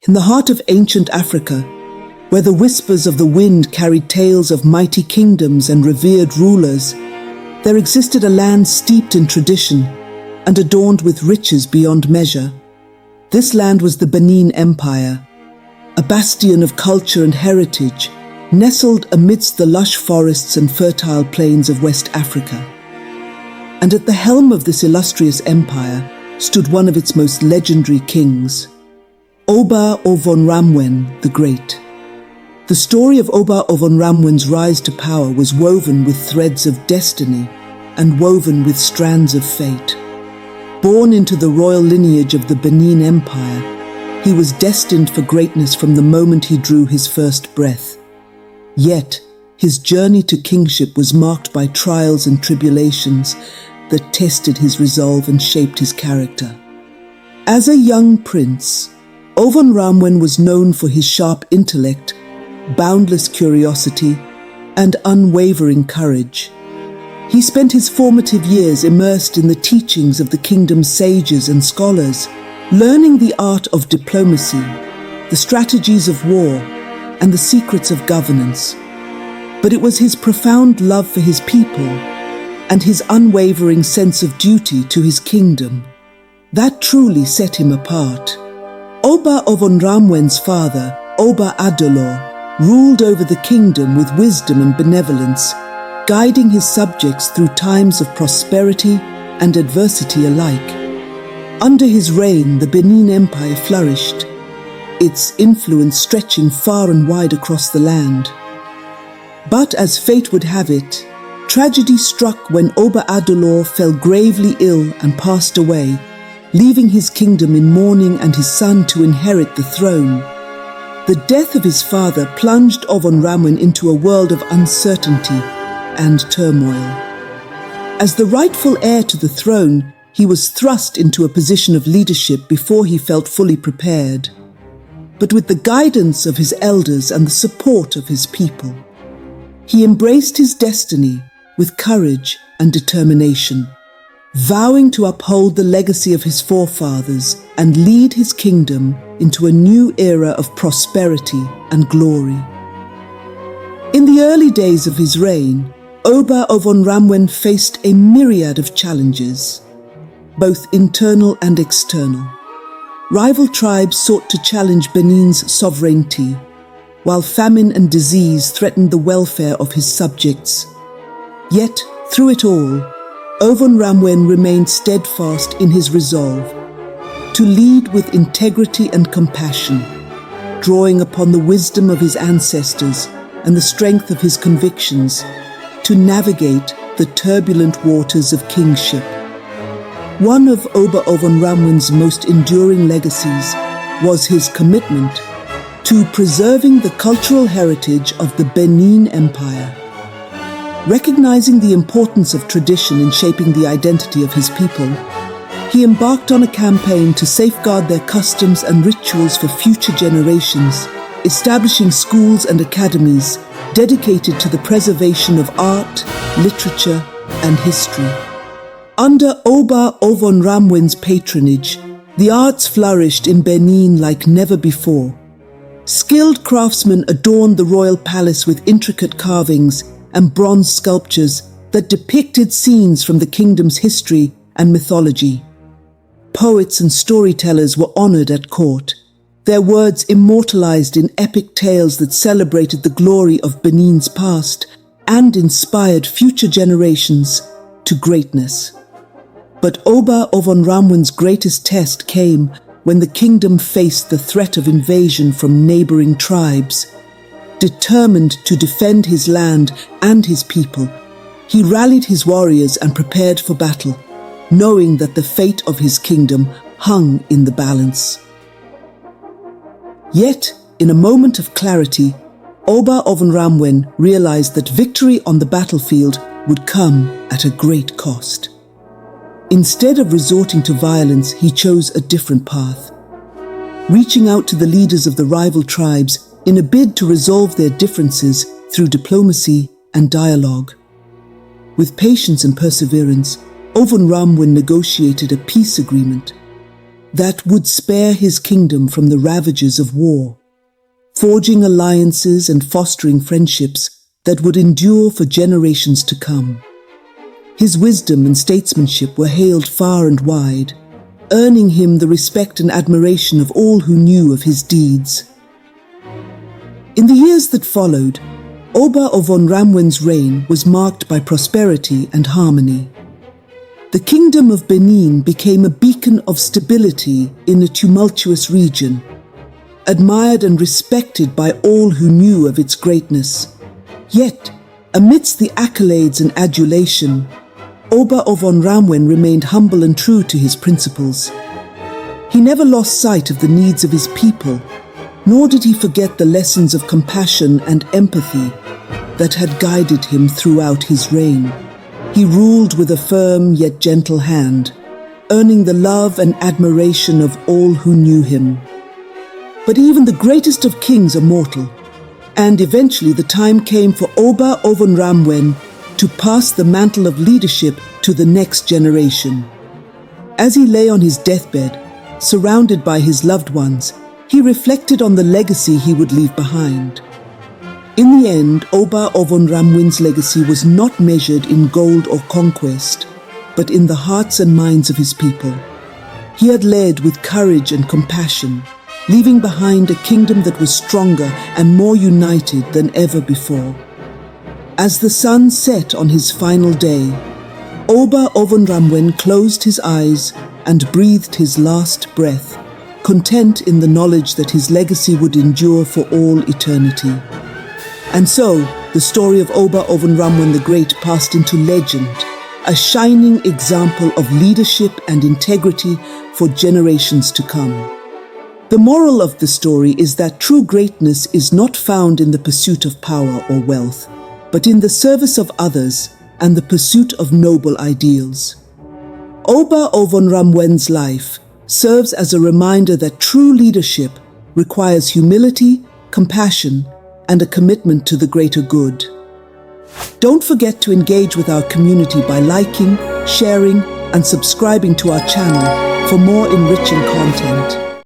In the heart of ancient Africa, where the whispers of the wind carried tales of mighty kingdoms and revered rulers, there existed a land steeped in tradition and adorned with riches beyond measure. This land was the Benin Empire, a bastion of culture and heritage, nestled amidst the lush forests and fertile plains of West Africa. And at the helm of this illustrious empire stood one of its most legendary kings, Oba Ovonramwen the Great. The story of Oba Ovonramwen's rise to power was woven with threads of destiny and woven with strands of fate. Born into the royal lineage of the Benin Empire, he was destined for greatness from the moment he drew his first breath. Yet, his journey to kingship was marked by trials and tribulations that tested his resolve and shaped his character. As a young prince, Ovonramwen was known for his sharp intellect, boundless curiosity, and unwavering courage. He spent his formative years immersed in the teachings of the kingdom's sages and scholars, learning the art of diplomacy, the strategies of war, and the secrets of governance. But it was his profound love for his people and his unwavering sense of duty to his kingdom that truly set him apart. Oba Ovonramwen's father, Oba Adolor, ruled over the kingdom with wisdom and benevolence, guiding his subjects through times of prosperity and adversity alike. Under his reign, the Benin Empire flourished, its influence stretching far and wide across the land. But as fate would have it, tragedy struck when Oba Adolor fell gravely ill and passed away, leaving his kingdom in mourning and his son to inherit the throne. The death of his father plunged Ovonramwen into a world of uncertainty and turmoil. As the rightful heir to the throne, he was thrust into a position of leadership before he felt fully prepared. But with the guidance of his elders and the support of his people, he embraced his destiny with courage and determination, vowing to uphold the legacy of his forefathers and lead his kingdom into a new era of prosperity and glory. In the early days of his reign, Oba Ovonramwen faced a myriad of challenges, both internal and external. Rival tribes sought to challenge Benin's sovereignty, while famine and disease threatened the welfare of his subjects. Yet, through it all, Ovonramwen remained steadfast in his resolve to lead with integrity and compassion, drawing upon the wisdom of his ancestors and the strength of his convictions to navigate the turbulent waters of kingship. One of Oba Ovonramwen's most enduring legacies was his commitment to preserving the cultural heritage of the Benin Empire. Recognizing the importance of tradition in shaping the identity of his people, he embarked on a campaign to safeguard their customs and rituals for future generations, establishing schools and academies dedicated to the preservation of art, literature, and history. Under Oba Ovonramwen's patronage, the arts flourished in Benin like never before. Skilled craftsmen adorned the royal palace with intricate carvings and bronze sculptures that depicted scenes from the kingdom's history and mythology. Poets and storytellers were honored at court, their words immortalized in epic tales that celebrated the glory of Benin's past and inspired future generations to greatness. But Oba Ovonramwen's greatest test came when the kingdom faced the threat of invasion from neighboring tribes. Determined to defend his land and his people, he rallied his warriors and prepared for battle, knowing that the fate of his kingdom hung in the balance. Yet, in a moment of clarity, Oba Ovonramwen realized that victory on the battlefield would come at a great cost. Instead of resorting to violence, he chose a different path. Reaching out to the leaders of the rival tribes in a bid to resolve their differences through diplomacy and dialogue. With patience and perseverance, Ovonramwen negotiated a peace agreement. that would spare his kingdom from the ravages of war, forging alliances and fostering friendships that would endure for generations to come. His wisdom and statesmanship were hailed far and wide, earning him the respect and admiration of all who knew of his deeds. In the years that followed, Oba Ovonramwen's reign was marked by prosperity and harmony. The kingdom of Benin became a beacon of stability in a tumultuous region, admired and respected by all who knew of its greatness. Yet, amidst the accolades and adulation, Oba Ovonramwen remained humble and true to his principles. He never lost sight of the needs of his people, nor did he forget the lessons of compassion and empathy that had guided him throughout his reign. He ruled with a firm yet gentle hand, earning the love and admiration of all who knew him. But even the greatest of kings are mortal, and eventually the time came for Oba Ovonramwen to pass the mantle of leadership to the next generation. As he lay on his deathbed, surrounded by his loved ones, he reflected on the legacy he would leave behind. In the end, Oba Ovonramwen's legacy was not measured in gold or conquest, but in the hearts and minds of his people. He had led with courage and compassion, leaving behind a kingdom that was stronger and more united than ever before. As the sun set on his final day, Oba Ovonramwen closed his eyes and breathed his last breath, content in the knowledge that his legacy would endure for all eternity. And so, the story of Oba Ovonramwen the Great passed into legend, a shining example of leadership and integrity for generations to come. The moral of the story is that true greatness is not found in the pursuit of power or wealth, but in the service of others and the pursuit of noble ideals. Oba Ovonramwen's life serves as a reminder that true leadership requires humility, compassion, and a commitment to the greater good. Don't forget to engage with our community by liking, sharing, and subscribing to our channel for more enriching content.